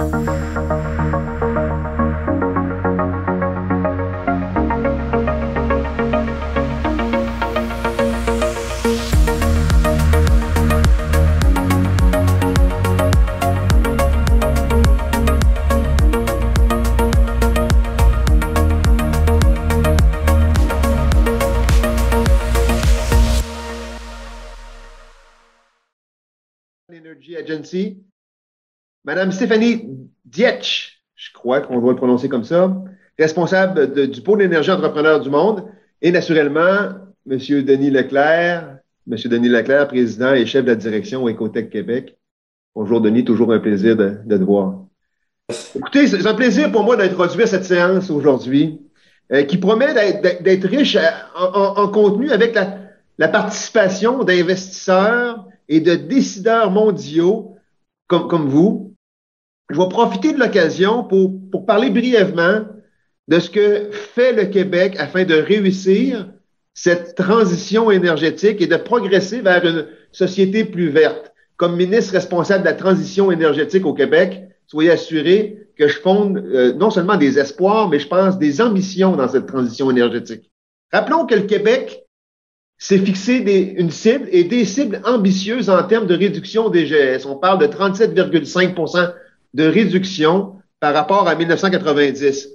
Energy Agency, Madame Stéphanie Dietsch, je crois qu'on doit le prononcer comme ça, responsable du pôle d'énergie entrepreneur du monde, et naturellement, Monsieur Denis Leclerc, président et chef de la direction Ecotech Québec. Bonjour Denis, toujours un plaisir de te voir. Écoutez, c'est un plaisir pour moi d'introduire cette séance aujourd'hui qui promet d'être riche en contenu avec la participation d'investisseurs et de décideurs mondiaux comme vous. Je vais profiter de l'occasion pour parler brièvement de ce que fait le Québec afin de réussir cette transition énergétique et de progresser vers une société plus verte. Comme ministre responsable de la transition énergétique au Québec, soyez assurés que je fonde non seulement des espoirs, mais je pense des ambitions dans cette transition énergétique. Rappelons que le Québec s'est fixé une cible et des cibles ambitieuses en termes de réduction des GES. On parle de 37,5 % de réduction par rapport à 1990.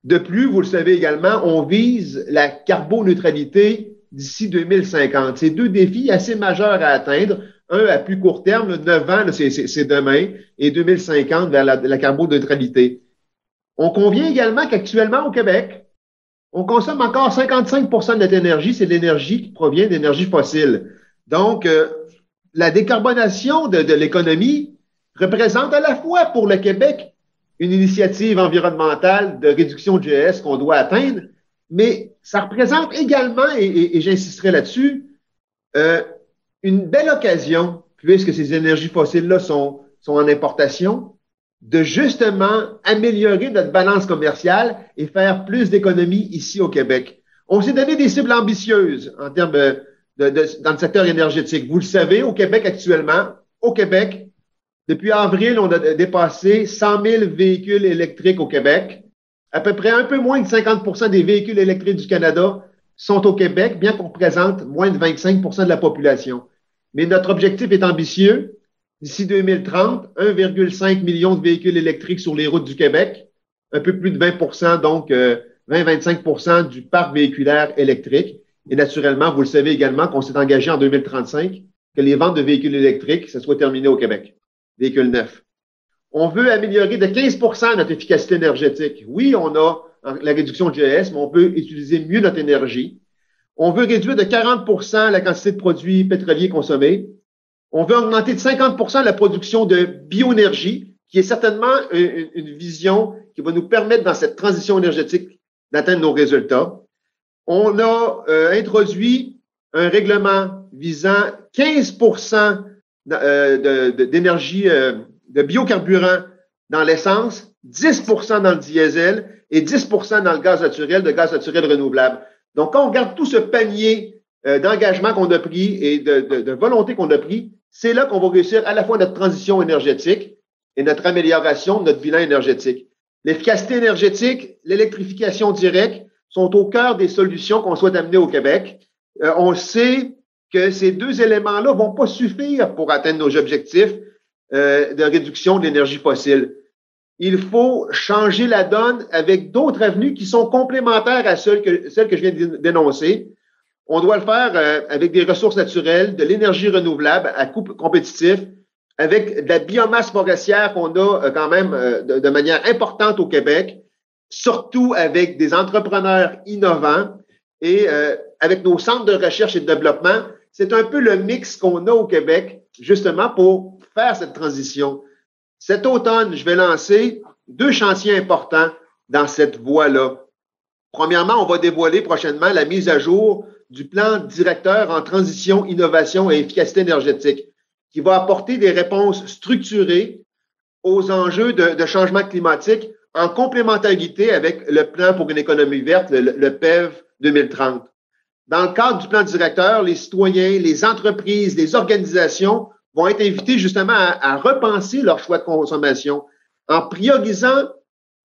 De plus, vous le savez également, on vise la carboneutralité d'ici 2050. C'est deux défis assez majeurs à atteindre. Un à plus court terme, 9 ans, c'est demain, et 2050 vers la carboneutralité. On convient également qu'actuellement au Québec, on consomme encore 55 % de notre énergie, c'est de l'énergie qui provient d'énergie fossile. Donc, la décarbonation de l'économie représente à la fois pour le Québec une initiative environnementale de réduction de GES qu'on doit atteindre, mais ça représente également, et j'insisterai là-dessus, une belle occasion, puisque ces énergies fossiles-là sont en importation, de justement améliorer notre balance commerciale et faire plus d'économies ici au Québec. On s'est donné des cibles ambitieuses en termes dans le secteur énergétique. Vous le savez, au Québec actuellement, depuis avril, on a dépassé 100 000 véhicules électriques au Québec. À peu près un peu moins de 50 % des véhicules électriques du Canada sont au Québec, bien qu'on représente moins de 25 % de la population. Mais notre objectif est ambitieux. D'ici 2030, 1,5 million de véhicules électriques sur les routes du Québec, un peu plus de 20 %, donc 20-25 % du parc véhiculaire électrique. Et naturellement, vous le savez également qu'on s'est engagé en 2035 que les ventes de véhicules électriques, ça soit terminé au Québec, véhicules neufs. On veut améliorer de 15 % notre efficacité énergétique. Oui, on a la réduction de GES, mais on peut utiliser mieux notre énergie. On veut réduire de 40 % la quantité de produits pétroliers consommés. On veut augmenter de 50 % la production de bioénergie, qui est certainement une vision qui va nous permettre dans cette transition énergétique d'atteindre nos résultats. On a introduit un règlement visant 15 % d'énergie de biocarburant dans l'essence, 10 % dans le diesel et 10 % dans le gaz naturel, de gaz naturel renouvelable. Donc, quand on regarde tout ce panier d'engagement qu'on a pris et de volonté qu'on a pris, c'est là qu'on va réussir à la fois notre transition énergétique et notre amélioration de notre bilan énergétique. L'efficacité énergétique, l'électrification directe sont au cœur des solutions qu'on souhaite amener au Québec. On sait que ces deux éléments-là vont pas suffire pour atteindre nos objectifs de réduction de l'énergie fossile. Il faut changer la donne avec d'autres avenues qui sont complémentaires à celles que je viens d'énoncer. On doit le faire avec des ressources naturelles, de l'énergie renouvelable à coût compétitif, avec de la biomasse forestière qu'on a quand même de manière importante au Québec, surtout avec des entrepreneurs innovants et avec nos centres de recherche et de développement. C'est un peu le mix qu'on a au Québec, justement, pour faire cette transition. Cet automne, je vais lancer 2 chantiers importants dans cette voie-là. Premièrement, on va dévoiler prochainement la mise à jour du plan directeur en transition, innovation et efficacité énergétique, qui va apporter des réponses structurées aux enjeux de changement climatique en complémentarité avec le plan pour une économie verte, le PEV 2030. Dans le cadre du plan directeur, les citoyens, les entreprises, les organisations vont être invités justement à repenser leur choix de consommation en priorisant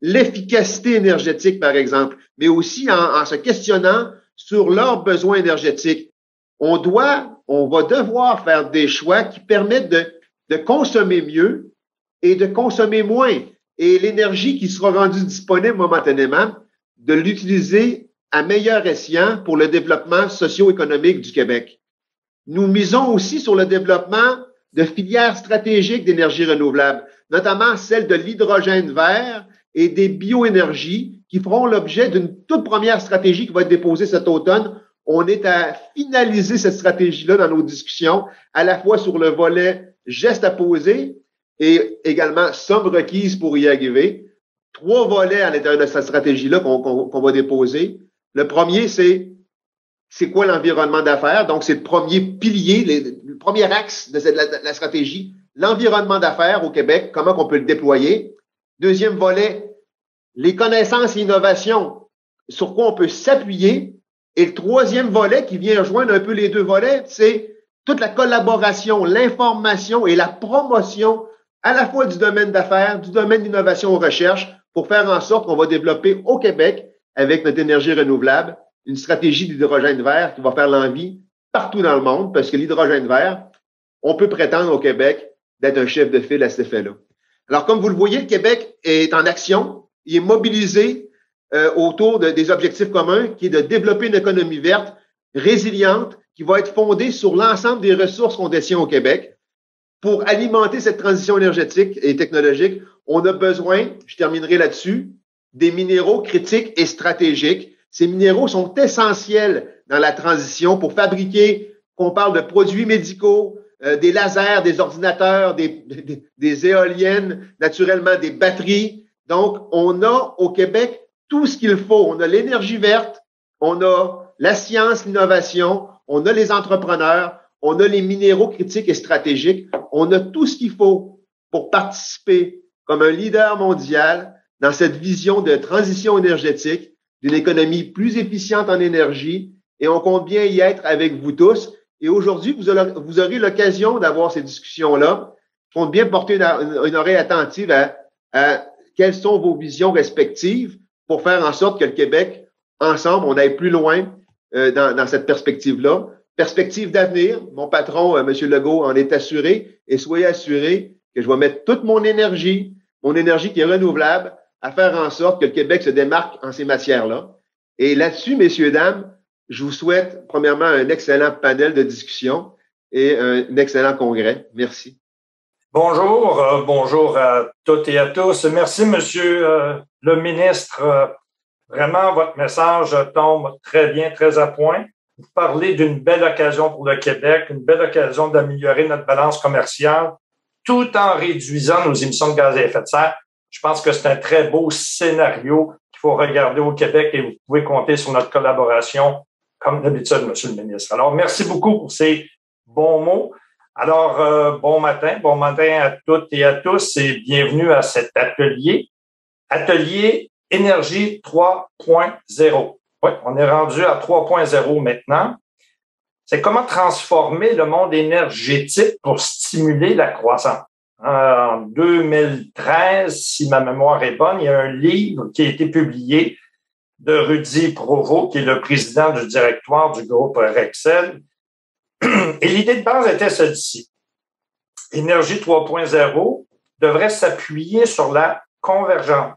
l'efficacité énergétique, par exemple, mais aussi en se questionnant sur leurs besoins énergétiques. On va devoir faire des choix qui permettent de consommer mieux et de consommer moins. Et l'énergie qui sera rendue disponible momentanément, de l'utiliser à meilleur escient pour le développement socio-économique du Québec. Nous misons aussi sur le développement de filières stratégiques d'énergie renouvelable, notamment celle de l'hydrogène vert et des bioénergies qui feront l'objet d'une toute première stratégie qui va être déposée cet automne. On est à finaliser cette stratégie-là dans nos discussions, à la fois sur le volet gestes à poser et également sommes requises pour y arriver. 3 volets à l'intérieur de cette stratégie-là qu'on va déposer. Le premier, c'est quoi l'environnement d'affaires? Donc, c'est le premier pilier, le premier axe de la stratégie, l'environnement d'affaires au Québec, comment on peut le déployer. Deuxième volet, les connaissances et innovations, sur quoi on peut s'appuyer. Et le troisième volet, qui vient rejoindre un peu les 2 volets, c'est toute la collaboration, l'information et la promotion à la fois du domaine d'affaires, du domaine d'innovation et recherche, pour faire en sorte qu'on va développer au Québec, avec notre énergie renouvelable, une stratégie d'hydrogène vert qui va faire l'envie partout dans le monde, parce que l'hydrogène vert, on peut prétendre au Québec d'être un chef de file à cet effet-là. Alors, comme vous le voyez, le Québec est en action, il est mobilisé autour des objectifs communs, qui est de développer une économie verte, résiliente, qui va être fondée sur l'ensemble des ressources qu'on détient au Québec. Pour alimenter cette transition énergétique et technologique, on a besoin, je terminerai là-dessus, des minéraux critiques et stratégiques. Ces minéraux sont essentiels dans la transition pour fabriquer, qu'on parle de produits médicaux, des lasers, des ordinateurs, des éoliennes, naturellement des batteries. Donc, on a au Québec tout ce qu'il faut. On a l'énergie verte, on a la science, l'innovation, on a les entrepreneurs, on a les minéraux critiques et stratégiques. On a tout ce qu'il faut pour participer comme un leader mondial dans cette vision de transition énergétique, d'une économie plus efficiente en énergie, et on compte bien y être avec vous tous. Et aujourd'hui, vous aurez l'occasion d'avoir ces discussions-là. Je compte bien porter une oreille attentive à quelles sont vos visions respectives pour faire en sorte que le Québec, ensemble, on aille plus loin dans cette perspective-là. Perspective d'avenir, mon patron, M. Legault, en est assuré, et soyez assurés que je vais mettre toute mon énergie qui est renouvelable, à faire en sorte que le Québec se démarque en ces matières-là. Et là-dessus, messieurs, dames, je vous souhaite premièrement un excellent panel de discussion et un excellent congrès. Merci. Bonjour à toutes et à tous. Merci, Monsieur le ministre. Vraiment, votre message tombe très bien, très à point. Vous parlez d'une belle occasion pour le Québec, une belle occasion d'améliorer notre balance commerciale tout en réduisant nos émissions de gaz à effet de serre. Je pense que c'est un très beau scénario qu'il faut regarder au Québec et vous pouvez compter sur notre collaboration comme d'habitude, Monsieur le ministre. Alors, merci beaucoup pour ces bons mots. Alors, bon matin à toutes et à tous et bienvenue à cet atelier Énergie 3.0. Oui, on est rendu à 3.0 maintenant. C'est comment transformer le monde énergétique pour stimuler la croissance. En 2013, si ma mémoire est bonne, il y a un livre qui a été publié de Rudy Provost, qui est le président du directoire du groupe Rexel. Et l'idée de base était celle-ci. Énergie 3.0 devrait s'appuyer sur la convergence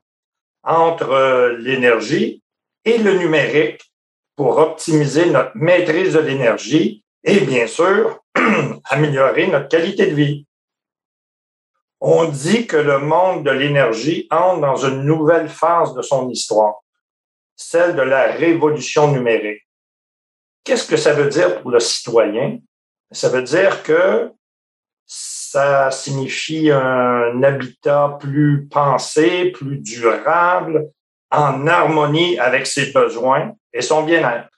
entre l'énergie et le numérique pour optimiser notre maîtrise de l'énergie et, bien sûr, améliorer notre qualité de vie. On dit que le monde de l'énergie entre dans une nouvelle phase de son histoire, celle de la révolution numérique. Qu'est-ce que ça veut dire pour le citoyen? Ça veut dire que ça signifie un habitat plus pensé, plus durable, en harmonie avec ses besoins et son bien-être.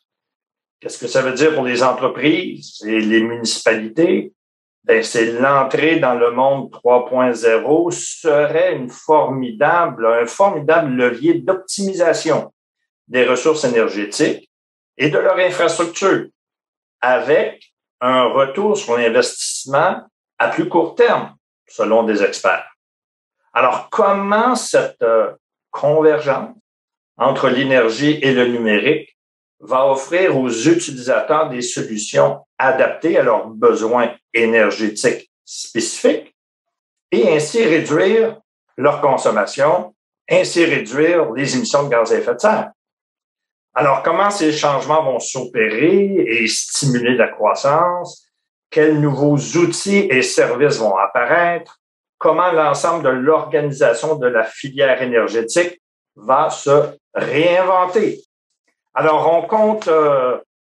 Qu'est-ce que ça veut dire pour les entreprises et les municipalités? Ben, c'est l'entrée dans le monde 3.0 serait un formidable levier d'optimisation des ressources énergétiques et de leur infrastructure, avec un retour sur l'investissement à plus court terme, selon des experts. Alors, comment cette convergence entre l'énergie et le numérique va offrir aux utilisateurs des solutions adaptées à leurs besoins énergétiques spécifiques et ainsi réduire leur consommation, ainsi réduire les émissions de gaz à effet de serre. Alors, comment ces changements vont s'opérer et stimuler la croissance? Quels nouveaux outils et services vont apparaître? Comment l'ensemble de l'organisation de la filière énergétique va se réinventer? Alors, on compte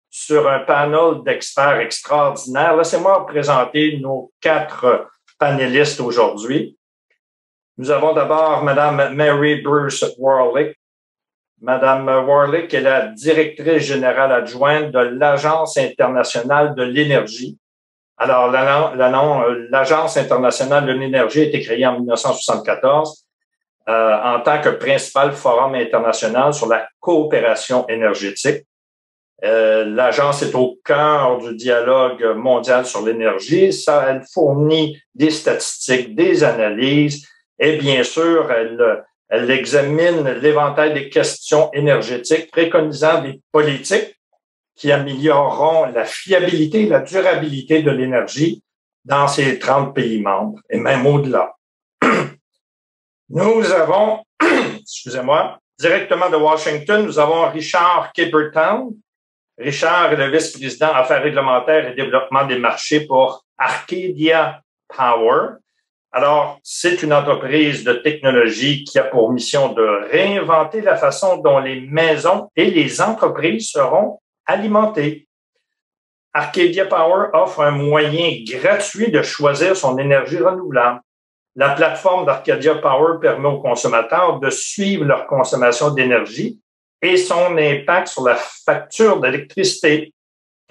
sur un panel d'experts extraordinaires. Laissez-moi vous présenter nos 4 panélistes aujourd'hui. Nous avons d'abord Mme Mary Bruce Warlick. Mme Warlick est la directrice générale adjointe de l'Agence internationale de l'énergie. Alors, l'Agence internationale de l'énergie a été créée en 1974 en tant que principal forum international sur la coopération énergétique. L'agence est au cœur du dialogue mondial sur l'énergie. Ça, elle fournit des statistiques, des analyses et bien sûr, elle examine l'éventail des questions énergétiques, préconisant des politiques qui amélioreront la fiabilité et la durabilité de l'énergie dans ces 30 pays membres et même au-delà. Nous avons, excusez-moi, directement de Washington, nous avons Richard Kippertown. Richard est le vice-président Affaires réglementaires et développement des marchés pour Arcadia Power. Alors, c'est une entreprise de technologie qui a pour mission de réinventer la façon dont les maisons et les entreprises seront alimentées. Arcadia Power offre un moyen gratuit de choisir son énergie renouvelable. La plateforme d'Arcadia Power permet aux consommateurs de suivre leur consommation d'énergie et son impact sur la facture d'électricité,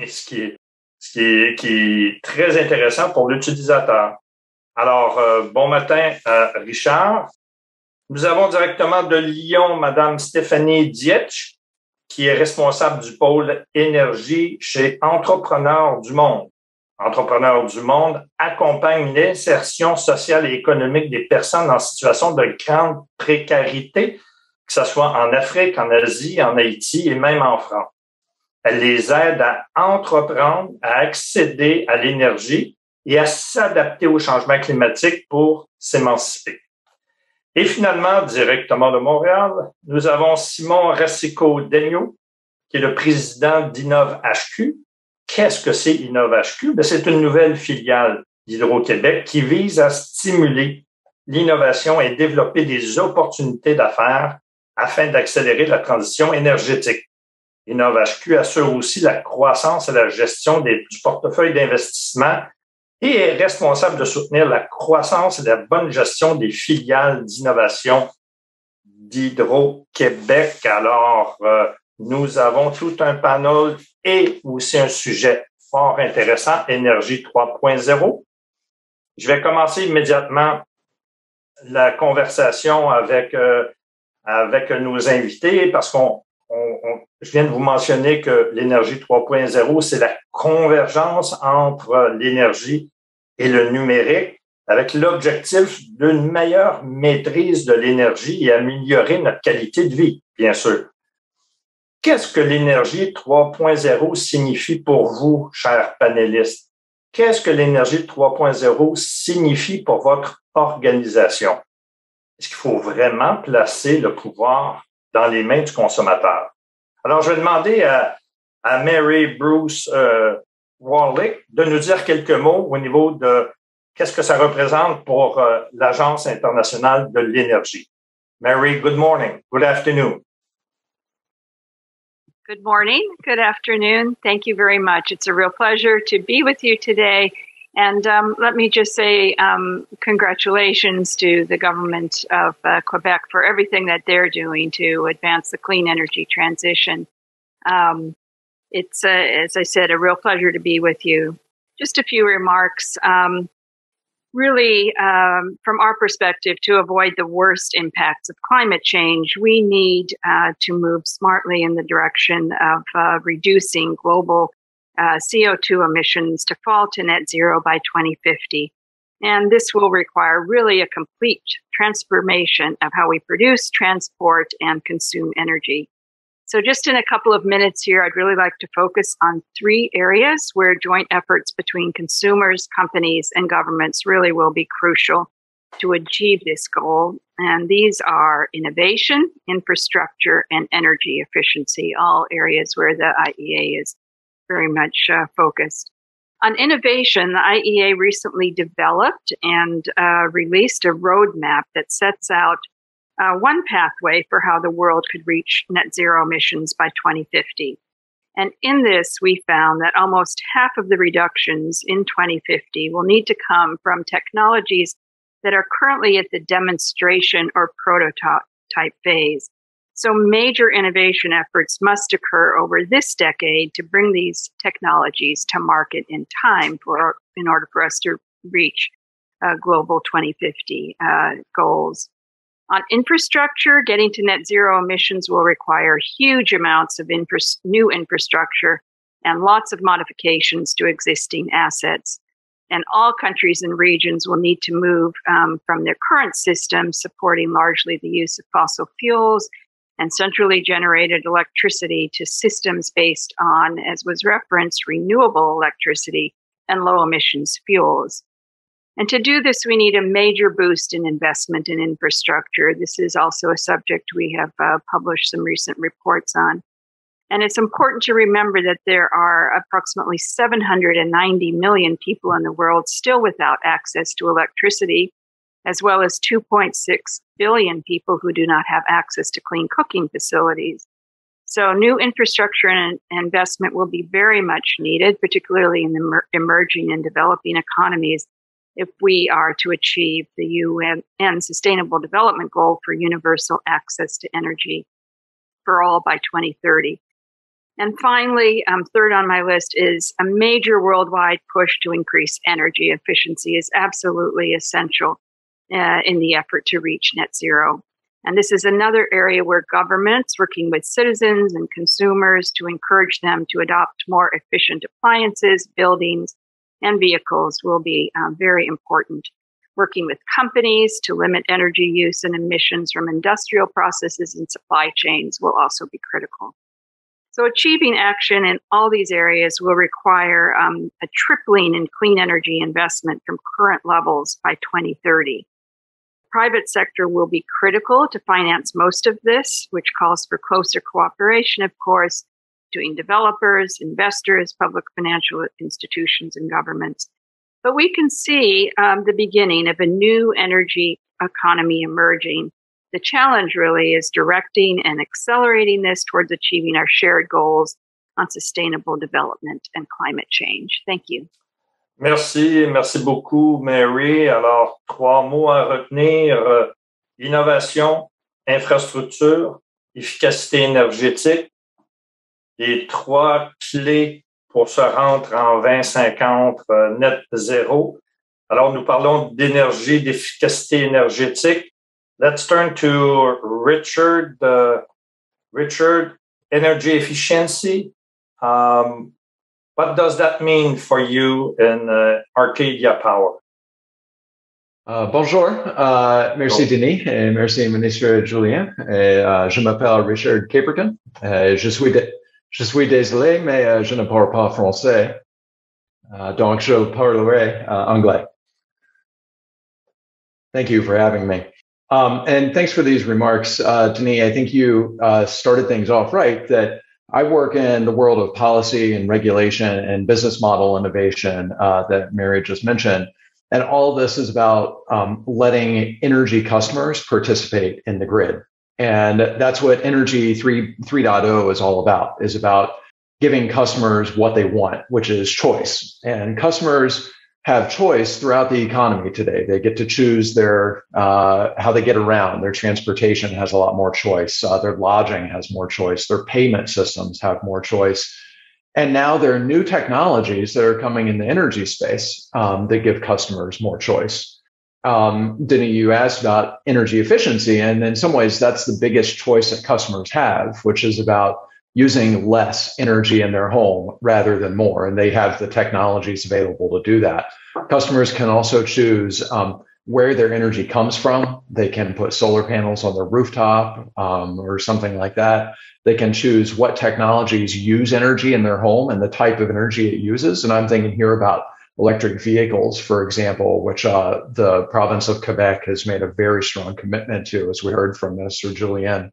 ce qui est très intéressant pour l'utilisateur. Alors, bon matin, Richard. Nous avons directement de Lyon Mme Stéphanie Dietsch, qui est responsable du pôle énergie chez Entrepreneurs du Monde. Entrepreneurs du Monde accompagne l'insertion sociale et économique des personnes en situation de grande précarité, que ce soit en Afrique, en Asie, en Haïti et même en France. Elle les aide à entreprendre, à accéder à l'énergie et à s'adapter au changement climatique pour s'émanciper. Et finalement, directement de Montréal, nous avons Simon Racicot-Daigneault, qui est le président d'InnovHQ. Qu'est-ce que c'est InnovHQ? C'est une nouvelle filiale d'Hydro-Québec qui vise à stimuler l'innovation et développer des opportunités d'affaires afin d'accélérer la transition énergétique. InnovHQ assure aussi la croissance et la gestion du portefeuille d'investissement et est responsable de soutenir la croissance et la bonne gestion des filiales d'innovation d'Hydro-Québec. Alors, nous avons tout un panel et aussi un sujet fort intéressant, Énergie 3.0. Je vais commencer immédiatement la conversation avec nos invités parce je viens de vous mentionner que l'énergie 3.0, c'est la convergence entre l'énergie et le numérique avec l'objectif d'une meilleure maîtrise de l'énergie et améliorer notre qualité de vie, bien sûr. Qu'est-ce que l'énergie 3.0 signifie pour vous, chers panélistes? Qu'est-ce que l'énergie 3.0 signifie pour votre organisation? Est-ce qu'il faut vraiment placer le pouvoir dans les mains du consommateur? Alors, je vais demander à Mary Bruce Warlick de nous dire quelques mots au niveau de qu'est-ce que ça représente pour l'Agence internationale de l'énergie. Mary, good morning, good afternoon. Good morning, good afternoon. Thank you very much. It's a real pleasure to be with you today. And let me just say congratulations to the government of Quebec for everything that they're doing to advance the clean energy transition. It's, as I said, a real pleasure to be with you. Just a few remarks. Really, from our perspective, to avoid the worst impacts of climate change, we need to move smartly in the direction of reducing global CO2 emissions to fall to net zero by 2050. And this will require really a complete transformation of how we produce, transport, and consume energy. So just in a couple of minutes here, I'd really like to focus on 3 areas where joint efforts between consumers, companies, and governments really will be crucial to achieve this goal. And these are innovation, infrastructure, and energy efficiency, all areas where the IEA is very much focused. On innovation, the IEA recently developed and released a roadmap that sets out one pathway for how the world could reach net zero emissions by 2050. And in this, we found that almost half of the reductions in 2050 will need to come from technologies that are currently at the demonstration or prototype phase. So major innovation efforts must occur over this decade to bring these technologies to market in time in order for us to reach global 2050 goals. On infrastructure, getting to net zero emissions will require huge amounts of new infrastructure and lots of modifications to existing assets. And all countries and regions will need to move from their current systems, supporting largely the use of fossil fuels and centrally generated electricity, to systems based on, as was referenced, renewable electricity and low emissions fuels. And to do this, we need a major boost in investment in infrastructure. This is also a subject we have published some recent reports on. And it's important to remember that there are approximately 790 million people in the world still without access to electricity, as well as 2.6 billion people who do not have access to clean cooking facilities. So new infrastructure and investment will be very much needed, particularly in the emerging and developing economies, if we are to achieve the UN Sustainable Development Goal for universal access to energy for all by 2030. And finally, third on my list is a major worldwide push to increase energy efficiency is absolutely essential in the effort to reach net zero. And this is another area where governments, working with citizens and consumers to encourage them to adopt more efficient appliances, buildings, and vehicles will be very important. Working with companies to limit energy use and emissions from industrial processes and supply chains will also be critical. So achieving action in all these areas will require a tripling in clean energy investment from current levels by 2030. Private sector will be critical to finance most of this, which calls for closer cooperation, of course, between developers, investors, public financial institutions, and governments. But we can see the beginning of a new energy economy emerging. The challenge really is directing and accelerating this towards achieving our shared goals on sustainable development and climate change. Thank you. Merci beaucoup, Mary. Alors, 3 mots à retenir, innovation, infrastructure, efficacité énergétique, les 3 clés pour se rendre en 2050 net zéro. Alors, nous parlons d'énergie, d'efficacité énergétique. Let's turn to Richard. Richard, energy efficiency. What does that mean for you in Arcadia Power? Bonjour, merci Denis et merci Ministre Julien. Je m'appelle Richard Caperton. Je suis désolé, mais je ne parle pas français, donc je parlerai anglais. Thank you for having me. And thanks for these remarks, Denis. I think you started things off right, that I work in the world of policy and regulation and business model innovation that Mary just mentioned. And all of this is about letting energy customers participate in the grid. And that's what Energy 3.0 is all about, is about giving customers what they want, which is choice. And customers have choice throughout the economy today. They get to choose their how they get around. Their transportation has a lot more choice. Their lodging has more choice. Their payment systems have more choice. And now there are new technologies that are coming in the energy space that give customers more choice. Denis, you asked about energy efficiency, and in some ways that's the biggest choice that customers have, which is about using less energy in their home rather than more. And they have the technologies available to do that. Customers can also choose where their energy comes from. They can put solar panels on their rooftop or something like that. They can choose what technologies use energy in their home and the type of energy it uses. And I'm thinking here about electric vehicles, for example, which the province of Quebec has made a very strong commitment to, as we heard from Minister Julien.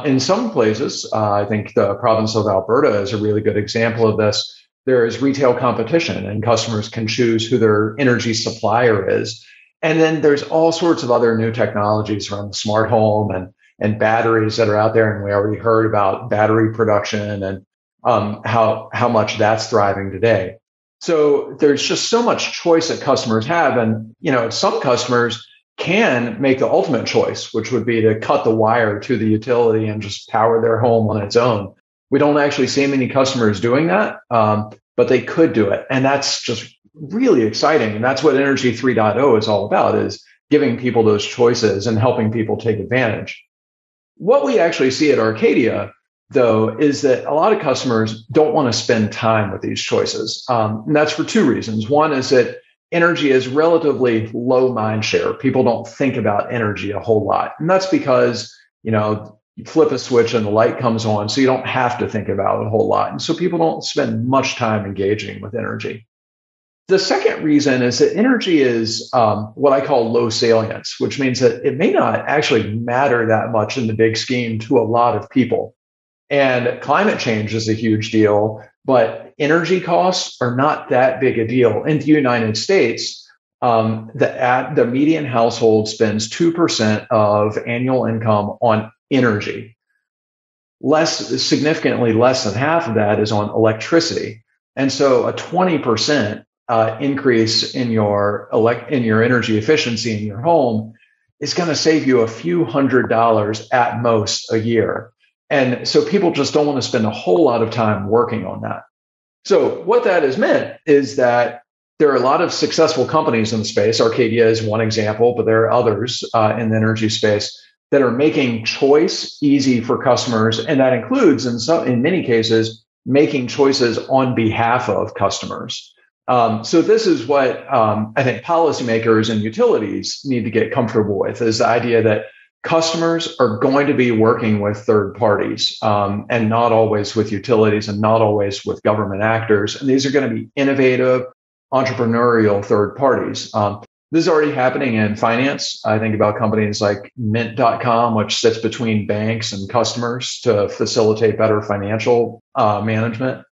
In some places, I think the province of Alberta is a really good example of this. There is retail competition and customers can choose who their energy supplier is. And then there's all sorts of other new technologies around the smart home and batteries that are out there. And we already heard about battery production and how much that's thriving today. So there's just so much choice that customers have. And, some customers can make the ultimate choice, which would be to cut the wire to the utility and just power their home on its own. We don't actually see many customers doing that, but they could do it. And that's just really exciting. And that's what Energy 3.0 is all about, is giving people those choices and helping people take advantage. What we actually see at Arcadia, though, is that a lot of customers don't want to spend time with these choices. And that's for two reasons. One is that energy is relatively low mind share. People don't think about energy a whole lot. And that's because, you flip a switch and the light comes on, so you don't have to think about it a whole lot. And so people don't spend much time engaging with energy. The second reason is that energy is what I call low salience, which means that it may not actually matter that much in the big scheme to a lot of people. And climate change is a huge deal, but energy costs are not that big a deal. In the United States, the median household spends 2% of annual income on energy. Significantly less than half of that is on electricity. And so a 20% increase in your energy efficiency in your home is going to save you a few $100s at most a year. And so people just don't want to spend a whole lot of time working on that. So what that has meant is that there are a lot of successful companies in the space. Arcadia is one example, but there are others in the energy space that are making choice easy for customers. And that includes, in many cases, making choices on behalf of customers. So this is what I think policymakers and utilities need to get comfortable with, is the idea that customers are going to be working with third parties and not always with utilities and not always with government actors. And these are going to be innovative, entrepreneurial third parties. This is already happening in finance. I think about companies like Mint.com, which sits between banks and customers to facilitate better financial management.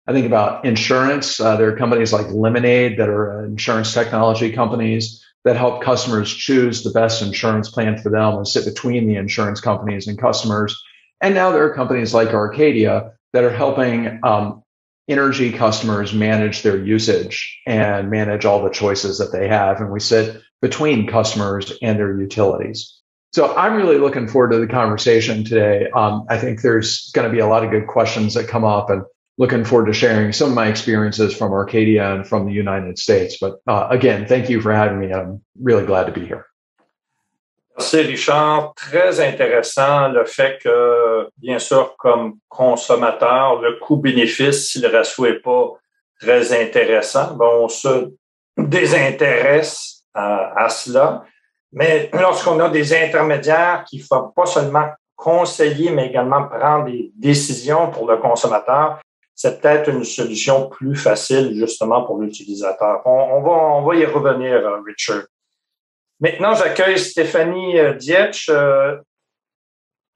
I think about insurance. There are companies like Lemonade that are insurance technology companies that help customers choose the best insurance plan for them and sit between the insurance companies and customers. And now there are companies like Arcadia that are helping energy customers manage their usage and manage all the choices that they have. And we sit between customers and their utilities. So I'm really looking forward to the conversation today. I think there's going to be a lot of good questions that come up, and looking forward to sharing some of my experiences from Arcadia and from the United States. But again, thank you for having me. I'm really glad to be here. Merci, Richard. Très intéressant le fait que, bien sûr, comme consommateur, le coût-bénéfice, si le ratio n'est pas très intéressant, on se désintéresse à cela. Mais lorsqu'on a des intermédiaires qui ne font pas seulement conseiller, mais également prendre des décisions pour le consommateur, c'est peut-être une solution plus facile, justement, pour l'utilisateur. On va y revenir, Richard. Maintenant, j'accueille Stéphanie Dietsch,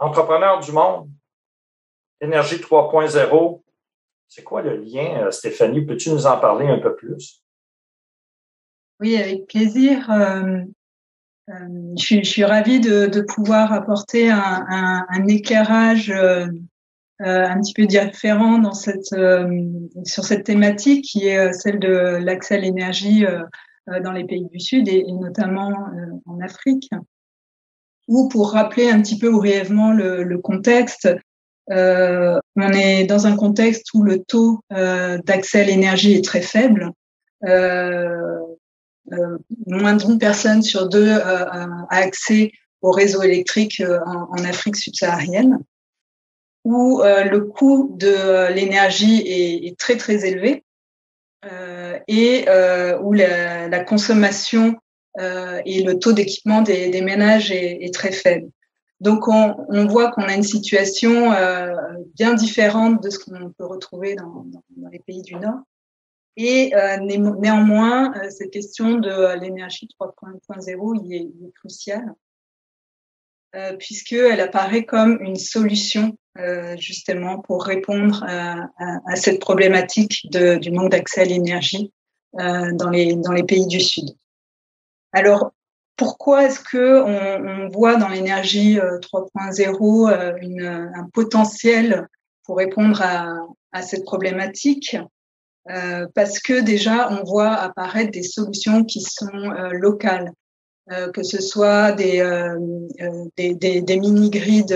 entrepreneur du monde, Énergie 3.0. C'est quoi le lien, Stéphanie? Peux-tu nous en parler un peu plus? Oui, avec plaisir. Je suis ravie de pouvoir apporter un éclairage un petit peu différent sur cette thématique qui est celle de l'accès à l'énergie dans les pays du Sud et notamment en Afrique. Ou pour rappeler un petit peu brièvement le contexte, on est dans un contexte où le taux d'accès à l'énergie est très faible. Moins d'une personne sur deux a accès au réseau électrique en Afrique subsaharienne. où le coût de l'énergie est très très élevé et où la consommation et le taux d'équipement des ménages est très faible. Donc on voit qu'on a une situation bien différente de ce qu'on peut retrouver dans les pays du Nord. Et néanmoins, cette question de l'énergie 3.0 il est cruciale, puisqu'elle apparaît comme une solution justement pour répondre à cette problématique du manque d'accès à l'énergie dans les pays du Sud. Alors, pourquoi est-ce que on voit dans l'énergie 3.0 un potentiel pour répondre à cette problématique? Parce que déjà, on voit apparaître des solutions qui sont locales, que ce soit des mini-grids,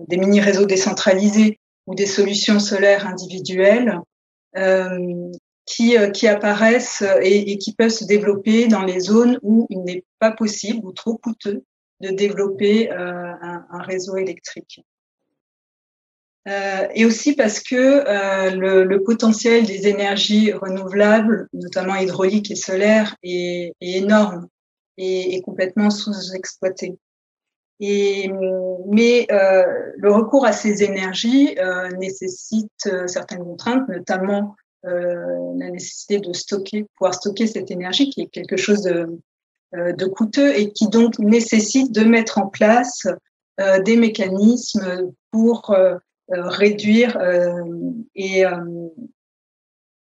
des mini-réseaux décentralisés ou des solutions solaires individuelles qui apparaissent et qui peuvent se développer dans les zones où il n'est pas possible ou trop coûteux de développer un réseau électrique. Et aussi parce que le potentiel des énergies renouvelables, notamment hydrauliques et solaires, est énorme et complètement sous-exploité. Mais le recours à ces énergies nécessite certaines contraintes, notamment la nécessité de pouvoir stocker cette énergie, qui est quelque chose de coûteux et qui donc nécessite de mettre en place des mécanismes pour réduire et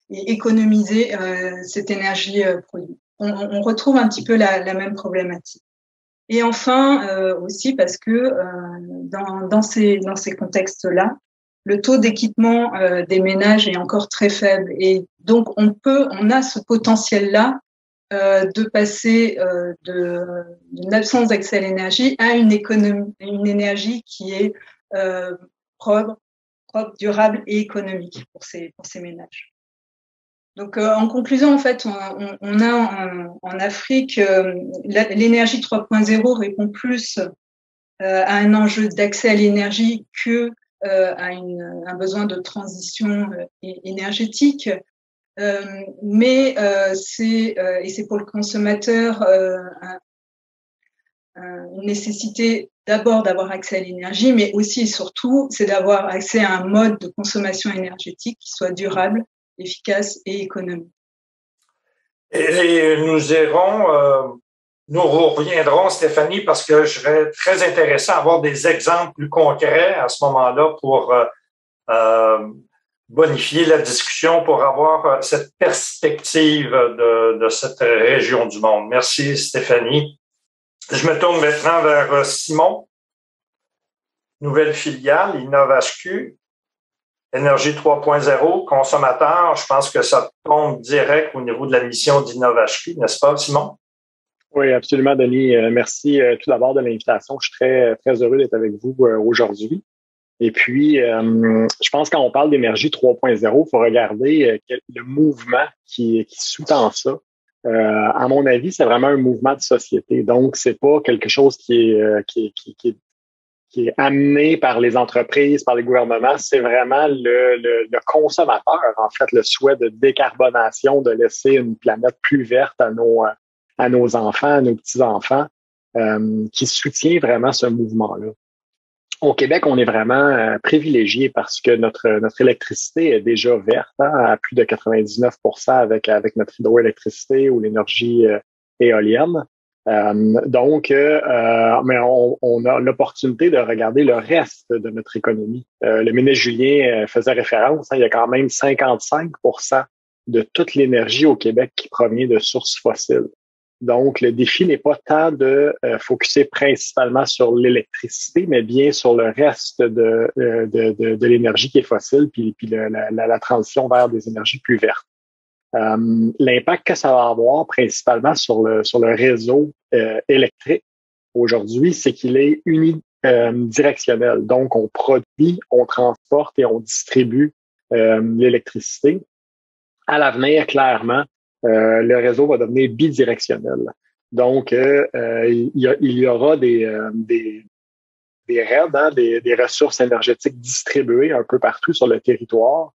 économiser cette énergie produite. On retrouve un petit peu la même problématique. Et enfin aussi parce que dans ces contextes-là, le taux d'équipement des ménages est encore très faible et donc on a ce potentiel-là de passer d'une absence d'accès à l'énergie à une énergie qui est propre, durable et économique pour ces ménages. Donc, en conclusion, en fait, on a en Afrique, l'énergie 3.0 répond plus à un enjeu d'accès à l'énergie que à un besoin de transition énergétique. Mais c'est pour le consommateur une nécessité d'abord d'avoir accès à l'énergie, mais aussi et surtout, c'est d'avoir accès à un mode de consommation énergétique qui soit durable, efficace et économique. Et nous reviendrons, Stéphanie, parce que je serais très intéressé à avoir des exemples plus concrets à ce moment-là pour bonifier la discussion, pour avoir cette perspective de cette région du monde. Merci, Stéphanie. Je me tourne maintenant vers Simon. Nouvelle filiale, InnovHQ, Énergie 3.0, consommateur. Je pense que ça tombe direct au niveau de la mission d'InnovHQ, n'est-ce pas, Simon? Oui, absolument, Denis. Merci tout d'abord de l'invitation. Je suis très, très heureux d'être avec vous aujourd'hui. Et puis, je pense que quand on parle d'énergie 3.0, il faut regarder le mouvement qui sous-tend ça. À mon avis, c'est vraiment un mouvement de société. Donc, c'est pas quelque chose qui est amené par les entreprises, par les gouvernements. C'est vraiment le consommateur, en fait, le souhait de décarbonation, de laisser une planète plus verte à nos enfants, à nos petits-enfants, qui soutient vraiment ce mouvement-là. Au Québec, on est vraiment privilégié parce que notre électricité est déjà verte, à plus de 99% avec notre hydroélectricité ou l'énergie éolienne. Mais on a l'opportunité de regarder le reste de notre économie. Le ministre Julien faisait référence, il y a quand même 55% de toute l'énergie au Québec qui provient de sources fossiles. Donc, le défi n'est pas tant de focuser principalement sur l'électricité, mais bien sur le reste de l'énergie qui est fossile, puis la transition vers des énergies plus vertes. L'impact que ça va avoir principalement sur le réseau électrique aujourd'hui, c'est qu'il est unidirectionnel. Donc, on produit, on transporte et on distribue l'électricité. À l'avenir, clairement, le réseau va devenir bidirectionnel. Donc, il y aura des RED, hein, des ressources énergétiques distribuées un peu partout sur le territoire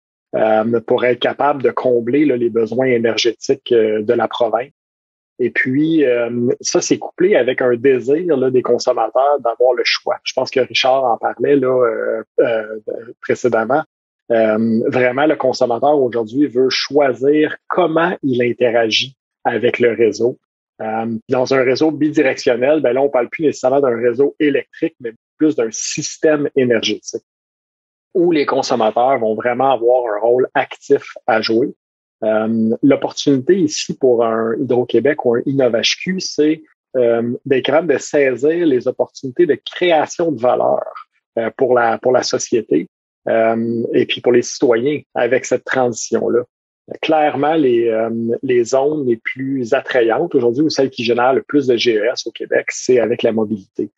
pour être capable de combler là, les besoins énergétiques de la province. Et puis, ça, c'est couplé avec un désir là, des consommateurs d'avoir le choix. Je pense que Richard en parlait là, précédemment. Vraiment, le consommateur aujourd'hui veut choisir comment il interagit avec le réseau. Dans un réseau bidirectionnel, ben là, on parle plus nécessairement d'un réseau électrique, mais plus d'un système énergétique où les consommateurs vont vraiment avoir un rôle actif à jouer. L'opportunité ici pour un Hydro-Québec ou un InnovHQ, c'est d'être capable de saisir les opportunités de création de valeur pour la société et puis pour les citoyens avec cette transition-là. Clairement, les zones les plus attrayantes aujourd'hui ou celles qui génèrent le plus de GES au Québec, c'est avec la mobilité.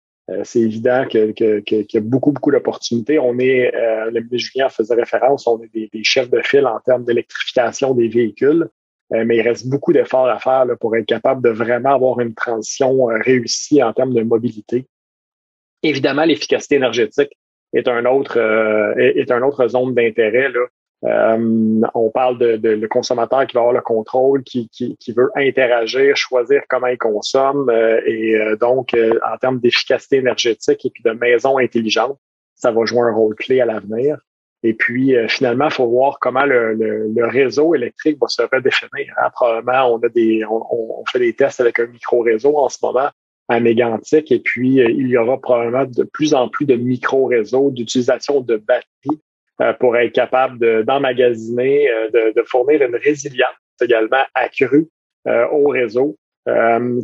C'est évident qu'il y a beaucoup d'opportunités. On est, le ministre Julien faisait référence, on est des chefs de file en termes d'électrification des véhicules, mais il reste beaucoup d'efforts à faire là, pour être capable de vraiment avoir une transition réussie en termes de mobilité. Évidemment, l'efficacité énergétique est un autre zone d'intérêt là. On parle de le consommateur qui va avoir le contrôle, qui veut interagir, choisir comment il consomme donc en termes d'efficacité énergétique et puis de maison intelligente, ça va jouer un rôle clé à l'avenir. Et puis finalement, il faut voir comment le réseau électrique va se redéfinir. Hein. Probablement, on fait des tests avec un micro-réseau en ce moment à Mégantic et puis il y aura probablement de plus en plus de micro-réseaux d'utilisation de batteries pour être capable d'emmagasiner, de fournir une résilience également accrue au réseau,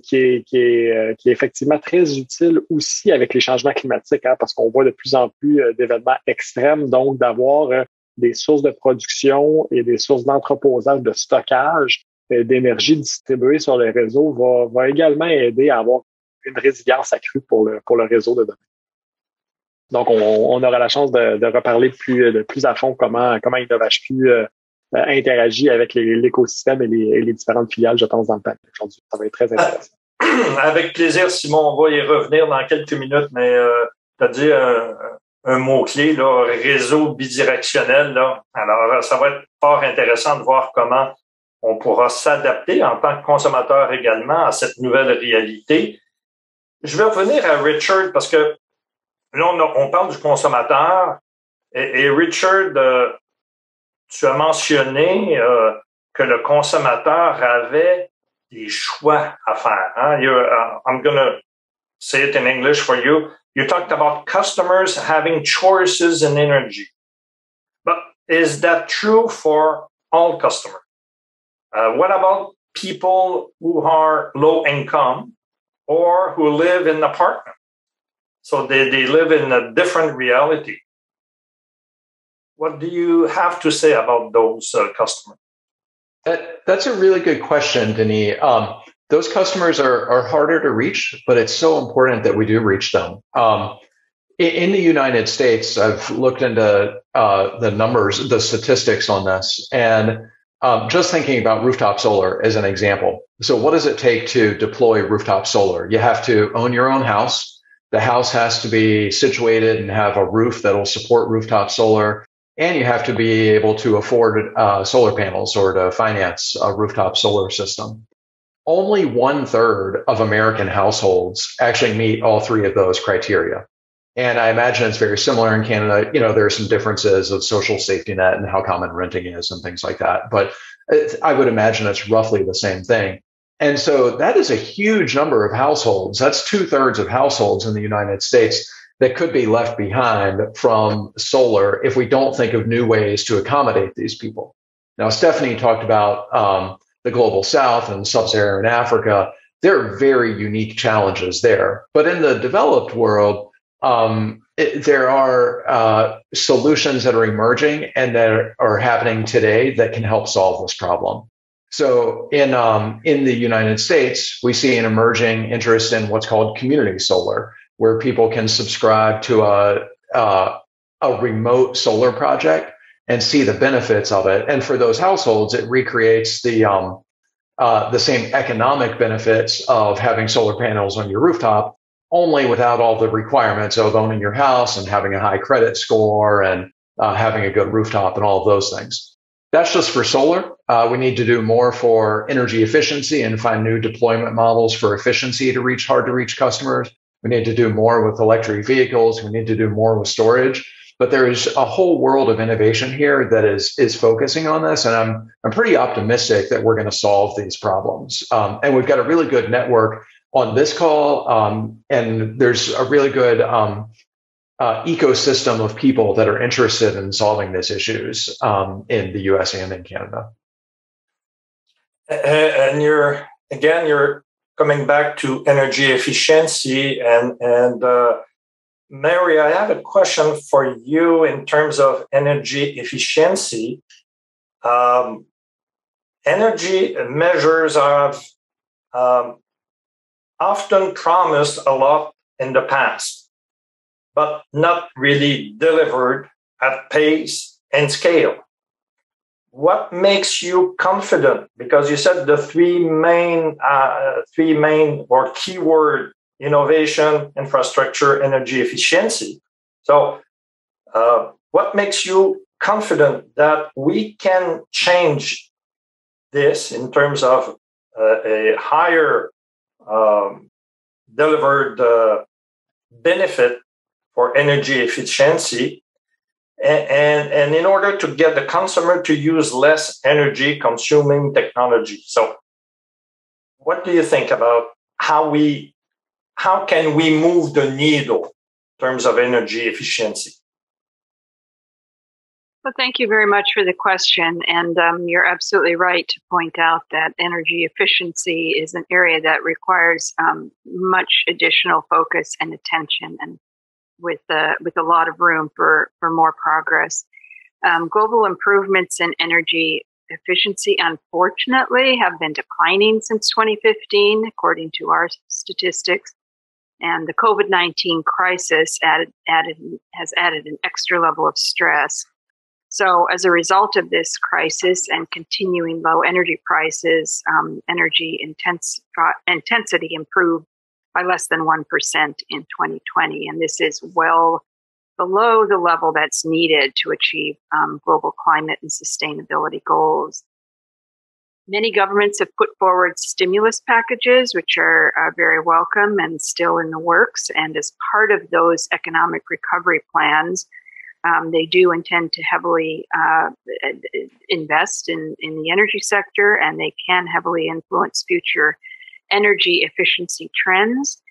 qui est effectivement très utile aussi avec les changements climatiques, hein, parce qu'on voit de plus en plus d'événements extrêmes, donc d'avoir des sources de production et des sources d'entreposage, de stockage d'énergie distribuée sur les réseaux va également aider à avoir une résilience accrue pour le réseau de demain. Donc, on aura la chance de reparler de plus à fond comment InnovHQ interagit avec l'écosystème et les différentes filiales, je pense, dans le panel aujourd'hui. Ça va être très intéressant. Avec plaisir, Simon. On va y revenir dans quelques minutes, mais tu as dit un mot-clé, là, réseau bidirectionnel. Là. Alors, ça va être fort intéressant de voir comment on pourra s'adapter en tant que consommateur également à cette nouvelle réalité. Je vais revenir à Richard parce que là, on parle du consommateur et Richard, tu as mentionné que le consommateur avait des choix à faire. Hein? I'm going to say it in English for you. You talked about customers having choices in energy. But is that true for all customers? What about people who are low income or who live in apartments? So they live in a different reality. What do you have to say about those customers? That's a really good question, Denis. Those customers are harder to reach, but it's so important that we do reach them. In the United States, I've looked into the numbers, the statistics on this, and just thinking about rooftop solar as an example. So what does it take to deploy rooftop solar? You have to own your own house. The house has to be situated and have a roof that will support rooftop solar. And you have to be able to afford solar panels or to finance a rooftop solar system. Only 1/3 of American households actually meet all three of those criteria. And I imagine it's very similar in Canada. You know, there are some differences of social safety net and how common renting is and things like that. But I would imagine it's roughly the same thing. And so that is a huge number of households. That's 2/3 of households in the United States that could be left behind from solar if we don't think of new ways to accommodate these people. Now, Stephanie talked about the global south and sub-Saharan Africa. There are very unique challenges there. But in the developed world, there are solutions that are emerging and that are happening today that can help solve this problem. So in the United States, we see an emerging interest in what's called community solar, where people can subscribe to a remote solar project and see the benefits of it. And for those households, it recreates the same economic benefits of having solar panels on your rooftop, only without all the requirements of owning your house and having a high credit score and having a good rooftop and all of those things. That's just for solar. We need to do more for energy efficiency and find new deployment models for efficiency to reach hard to reach customers. We need to do more with electric vehicles. We need to do more with storage. But there is a whole world of innovation here that is focusing on this, and I'm pretty optimistic that we're going to solve these problems. And we've got a really good network on this call, and there's a really good ecosystem of people that are interested in solving these issues in the U.S. and in Canada. And you're coming back to energy efficiency, and Mary, I have a question for you in terms of energy efficiency. Energy measures have often promised a lot in the past, but not really delivered at pace and scale. What makes you confident? Because you said the three main or keyword: innovation, infrastructure, energy efficiency. So what makes you confident that we can change this in terms of a higher delivered benefit for energy efficiency, and in order to get the consumer to use less energy consuming technology? So what do you think about how can we move the needle in terms of energy efficiency? Well, thank you very much for the question. And you're absolutely right to point out that energy efficiency is an area that requires much additional focus and attention, and with a lot of room for more progress. Global improvements in energy efficiency, unfortunately, have been declining since 2015, according to our statistics. And the COVID-19 crisis has added an extra level of stress. So as a result of this crisis and continuing low energy prices, energy intensity improved by less than 1% in 2020. And this is well below the level that's needed to achieve global climate and sustainability goals. Many governments have put forward stimulus packages, which are very welcome and still in the works. And as part of those economic recovery plans, they do intend to heavily invest in the energy sector, and they can heavily influence future energy efficiency trends.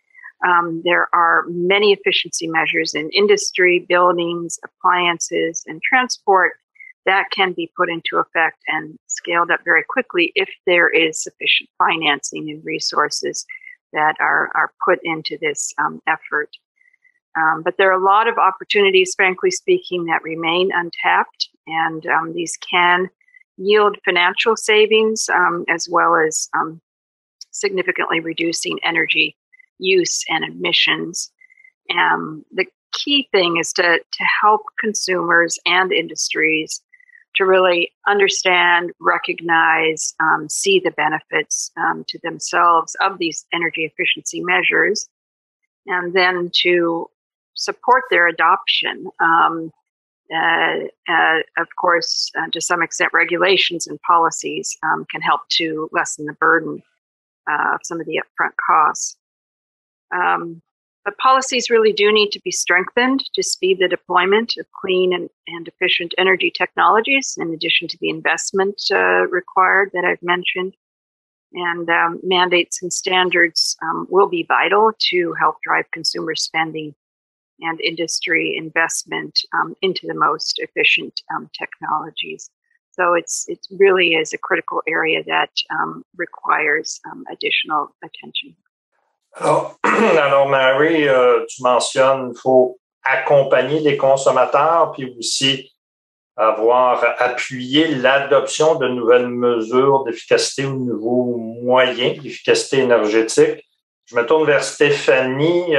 There are many efficiency measures in industry, buildings, appliances, and transport that can be put into effect and scaled up very quickly if there is sufficient financing and resources that are put into this effort. But there are a lot of opportunities, frankly speaking, that remain untapped, and these can yield financial savings as well as significantly reducing energy use and emissions. The key thing is to help consumers and industries to really understand, recognize, see the benefits to themselves of these energy efficiency measures, and then to support their adoption. Of course, to some extent, regulations and policies can help to lessen the burden of some of the upfront costs. But policies really do need to be strengthened to speed the deployment of clean and efficient energy technologies, in addition to the investment required that I've mentioned. And mandates and standards will be vital to help drive consumer spending and industry investment into the most efficient technologies. So it really is a critical area that requires additional attention. Alors Mary, tu mentionnes qu'il faut accompagner les consommateurs, puis aussi avoir appuyé l'adoption de nouvelles mesures d'efficacité au niveau moyen, d'efficacité énergétique. Je me tourne vers Stéphanie.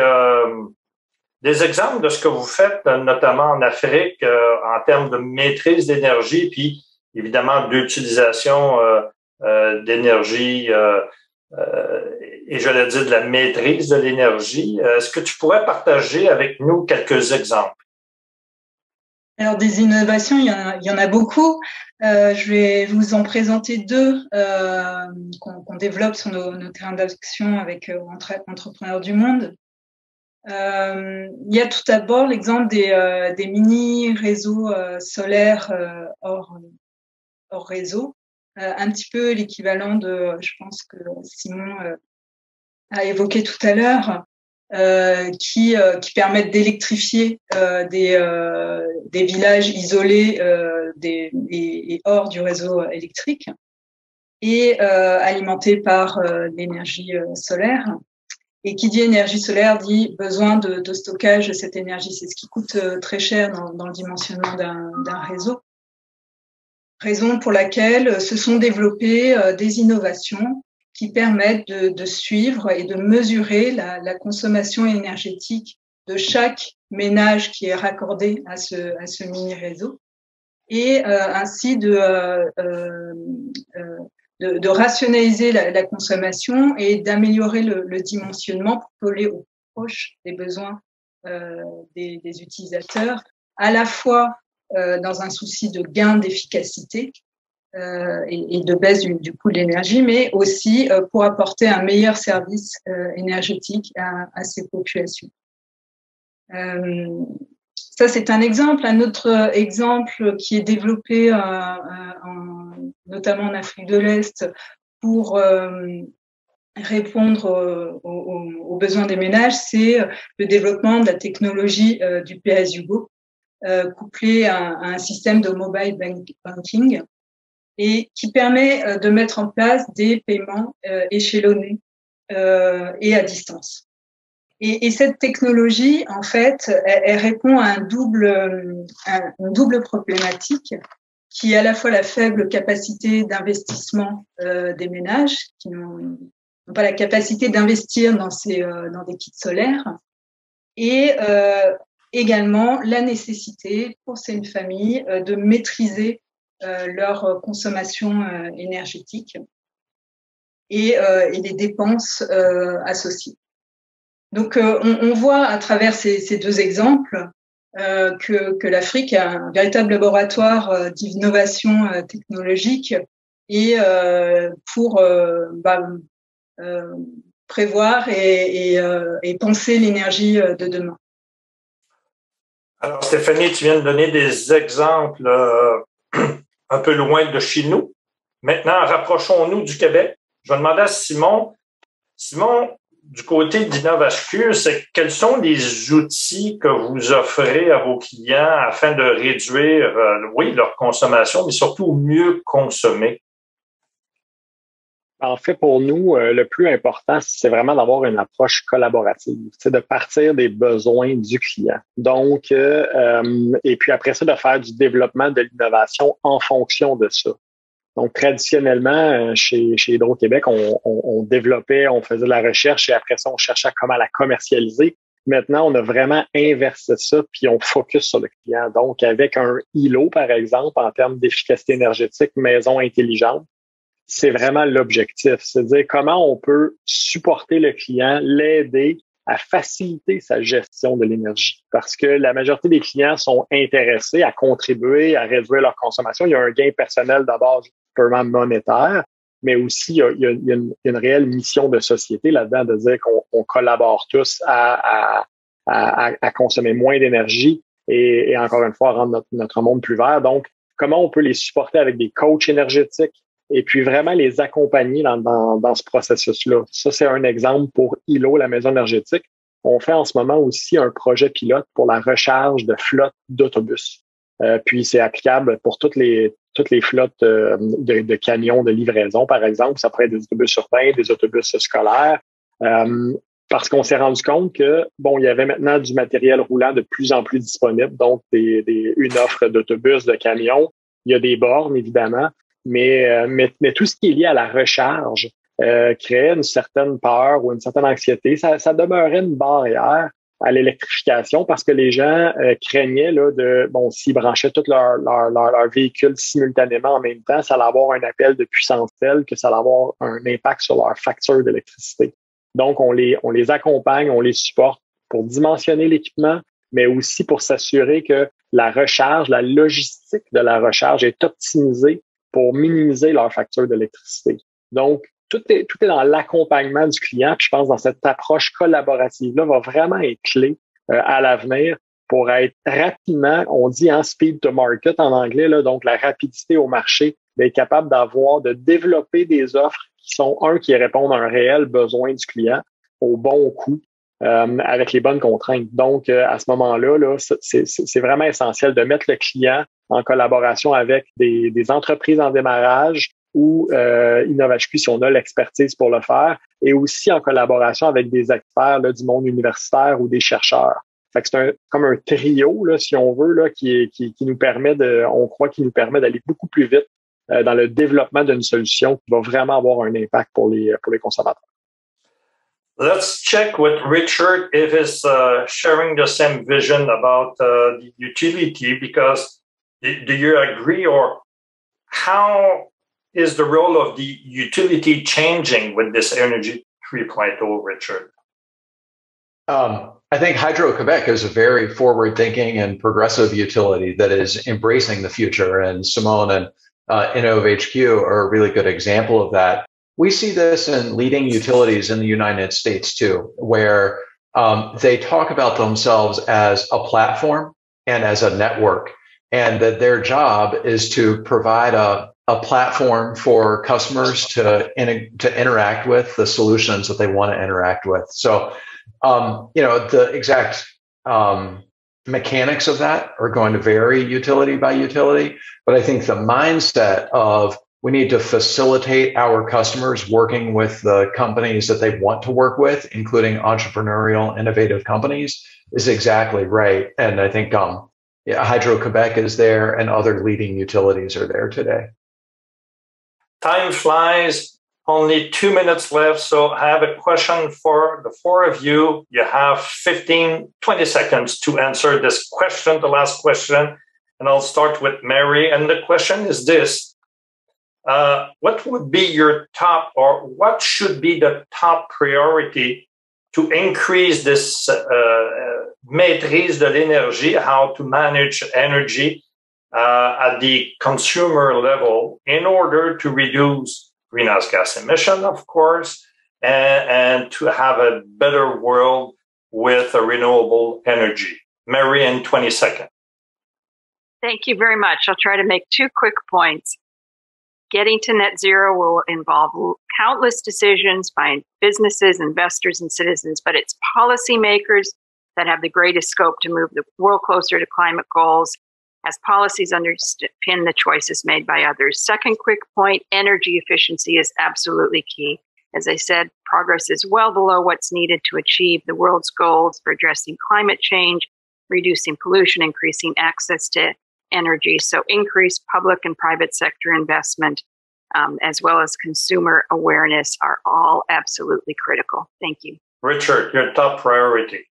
Des exemples de ce que vous faites, notamment en Afrique, en termes de maîtrise d'énergie, puis évidemment d'utilisation d'énergie et j'allais dire de la maîtrise de l'énergie. Est-ce que tu pourrais partager avec nous quelques exemples? Alors, des innovations, il y en a beaucoup. Je vais vous en présenter deux qu'on développe sur nos terrains d'action avec entrepreneurs du monde. Il y a tout d'abord l'exemple des mini-réseaux solaires hors réseau, un petit peu l'équivalent de, je pense que Simon a évoqué tout à l'heure, qui permettent d'électrifier des villages isolés et hors du réseau électrique et alimentés par l'énergie solaire. Et qui dit énergie solaire dit besoin de stockage de cette énergie. C'est ce qui coûte très cher dans le dimensionnement d'un réseau. Raison pour laquelle se sont développées des innovations qui permettent de suivre et de mesurer la consommation énergétique de chaque ménage qui est raccordé à ce mini-réseau et ainsi de rationaliser la consommation et d'améliorer le dimensionnement pour coller aux proches des besoins des utilisateurs, à la fois dans un souci de gain d'efficacité et de baisse du coût de l'énergie, mais aussi pour apporter un meilleur service énergétique à ces populations. Ça, c'est un exemple. Un autre exemple qui est développé notamment en Afrique de l'Est pour répondre aux besoins des ménages, c'est le développement de la technologie du pay-as-you-go, couplé à un système de mobile banking et qui permet de mettre en place des paiements échelonnés et à distance. Et cette technologie, en fait, elle répond à une double problématique qui est à la fois la faible capacité d'investissement des ménages qui n'ont pas la capacité d'investir dans des kits solaires et également la nécessité pour ces familles de maîtriser leur consommation énergétique et les dépenses associées. Donc, on voit à travers ces deux exemples que l'Afrique a un véritable laboratoire d'innovation technologique et pour prévoir et penser l'énergie de demain. Alors, Stéphanie, tu viens de donner des exemples un peu loin de chez nous. Maintenant, rapprochons-nous du Québec. Je vais demander à Simon, du côté d'Innovascure, quels sont les outils que vous offrez à vos clients afin de réduire, leur consommation, mais surtout mieux consommer? En fait, pour nous, le plus important, c'est vraiment d'avoir une approche collaborative. C'est de partir des besoins du client. Donc, et puis après ça, de faire du développement de l'innovation en fonction de ça. Donc, traditionnellement, chez Hydro-Québec, on développait, on faisait de la recherche et après ça, on cherchait comment la commercialiser. Maintenant, on a vraiment inversé ça, puis on focus sur le client. Donc, avec un ILO, par exemple, en termes d'efficacité énergétique, maison intelligente, c'est vraiment l'objectif. C'est-à-dire comment on peut supporter le client, l'aider à faciliter sa gestion de l'énergie. Parce que la majorité des clients sont intéressés à contribuer, à réduire leur consommation. Il y a un gain personnel d'abord purement monétaire, mais aussi il y a une réelle mission de société là-dedans de dire qu'on collabore tous à consommer moins d'énergie et encore une fois rendre notre monde plus vert. Donc, comment on peut les supporter avec des coachs énergétiques et puis vraiment les accompagner dans ce processus-là. Ça, c'est un exemple pour ILO, la maison énergétique. On fait en ce moment aussi un projet pilote pour la recharge de flottes d'autobus. Puis c'est applicable pour toutes les flottes de camions de livraison, par exemple. Ça pourrait être des autobus urbains, des autobus scolaires. Parce qu'on s'est rendu compte que, il y avait maintenant du matériel roulant de plus en plus disponible, donc une offre d'autobus, de camions. Il y a des bornes, évidemment, mais tout ce qui est lié à la recharge créait une certaine peur ou une certaine anxiété. Ça demeurait une barrière à l'électrification parce que les gens craignaient s'ils branchaient tous leurs véhicules simultanément en même temps, ça allait avoir un appel de puissance tel que ça allait avoir un impact sur leur facture d'électricité. Donc, on les accompagne, on les supporte pour dimensionner l'équipement, mais aussi pour s'assurer que la recharge, la logistique de la recharge est optimisée pour minimiser leur facture d'électricité. Donc, tout est dans l'accompagnement du client. Puis je pense dans cette approche collaborative-là va vraiment être clé à l'avenir pour être rapidement, on dit en speed to market en anglais, là, donc la rapidité au marché, d'être capable de développer des offres qui répondent à un réel besoin du client au bon coût, avec les bonnes contraintes. Donc, à ce moment-là, là, c'est vraiment essentiel de mettre le client en collaboration avec des entreprises en démarrage ou InnovHQ si on a l'expertise pour le faire, et aussi en collaboration avec des experts là, du monde universitaire ou des chercheurs. Fait que c'est comme un trio, là, si on veut, là, qui nous permet d'aller beaucoup plus vite dans le développement d'une solution qui va vraiment avoir un impact pour les consommateurs. Let's check with Richard if he's sharing the same vision about the utility, because do you agree, or how is the role of the utility changing with this Energy 3.0, Richard? I think Hydro-Québec is a very forward-thinking and progressive utility that is embracing the future, and Simone and InnovHQ are a really good example of that. We see this in leading utilities in the United States too, where they talk about themselves as a platform and as a network, and that their job is to provide a platform for customers to interact with the solutions that they want to interact with. So, the exact mechanics of that are going to vary utility by utility, but I think the mindset of we need to facilitate our customers working with the companies that they want to work with, including entrepreneurial, innovative companies, is exactly right. And I think Hydro-Québec is there, and other leading utilities are there today. Time flies. Only 2 minutes left, so I have a question for the four of you. You have 20 seconds to answer this question, the last question, and I'll start with Mary. And the question is this. What would be your top, or what should be the top priority to increase this maîtrise de l'énergie, how to manage energy at the consumer level in order to reduce greenhouse gas emission, of course, and to have a better world with a renewable energy? Mary, in 20 seconds. Thank you very much. I'll try to make 2 quick points. Getting to net zero will involve countless decisions by businesses, investors, and citizens, but it's policymakers that have the greatest scope to move the world closer to climate goals, as policies underpin the choices made by others. Second quick point, energy efficiency is absolutely key. As I said, progress is well below what's needed to achieve the world's goals for addressing climate change, reducing pollution, increasing access to energy. So increased public and private sector investment, as well as consumer awareness, are all absolutely critical. Thank you. Richard, your top priority.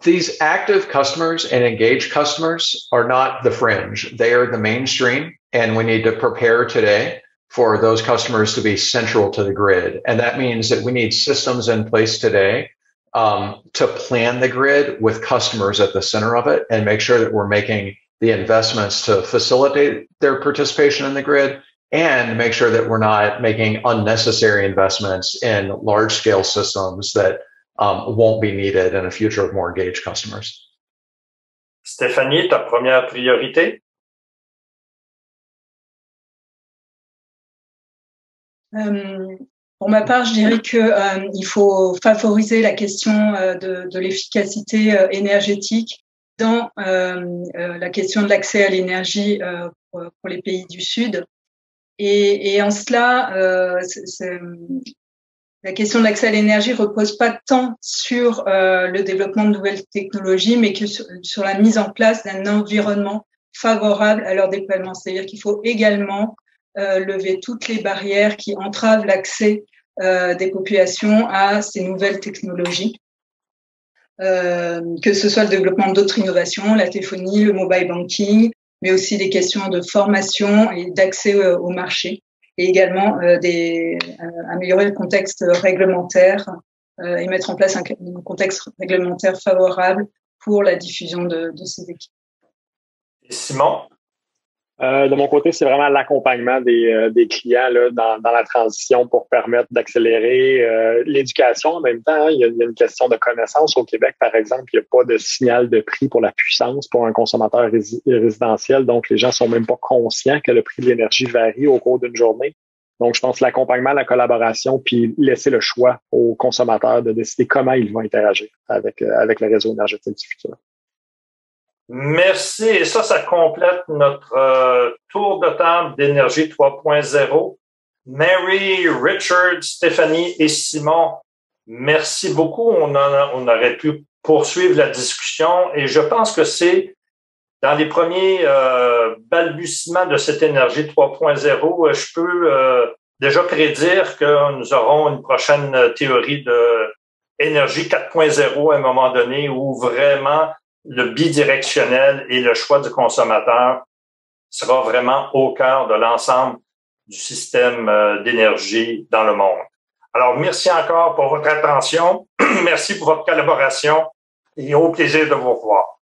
These active customers and engaged customers are not the fringe. They are the mainstream, and we need to prepare today for those customers to be central to the grid. And that means that we need systems in place today to plan the grid with customers at the center of it, and make sure that we're making the investments to facilitate their participation in the grid, and make sure that we're not making unnecessary investments in large-scale systems that won't be needed in a future of more engaged customers. Stéphanie, ta première priorité? Pour ma part, je dirais que il faut favoriser la question de l'efficacité énergétique dans la question de l'accès à l'énergie pour les pays du Sud. Et en cela, la question de l'accès à l'énergie repose pas tant sur le développement de nouvelles technologies, mais que sur la mise en place d'un environnement favorable à leur déploiement. C'est-à-dire qu'il faut également lever toutes les barrières qui entravent l'accès des populations à ces nouvelles technologies, que ce soit le développement d'autres innovations, la téléphonie, le mobile banking, mais aussi des questions de formation et d'accès au marché. et également améliorer le contexte réglementaire et mettre en place un contexte réglementaire favorable pour la diffusion de ces équipes. Et Simon? De mon côté, c'est vraiment l'accompagnement des clients là, dans la transition pour permettre d'accélérer l'éducation. En même temps, il y a une question de connaissance. Au Québec, par exemple, il n'y a pas de signal de prix pour la puissance pour un consommateur résidentiel. Donc, les gens sont même pas conscients que le prix de l'énergie varie au cours d'une journée. Donc, je pense que l'accompagnement, la collaboration, puis laisser le choix aux consommateurs de décider comment ils vont interagir avec le réseau énergétique du futur. Merci. Et ça complète notre tour de table d'énergie 3.0. Mary, Richard, Stéphanie et Simon, merci beaucoup. On aurait pu poursuivre la discussion et je pense que c'est dans les premiers balbutiements de cette énergie 3.0, je peux déjà prédire que nous aurons une prochaine théorie de énergie 4.0 à un moment donné où vraiment le bidirectionnel et le choix du consommateur sera vraiment au cœur de l'ensemble du système d'énergie dans le monde. Alors, merci encore pour votre attention. Merci pour votre collaboration et au plaisir de vous revoir.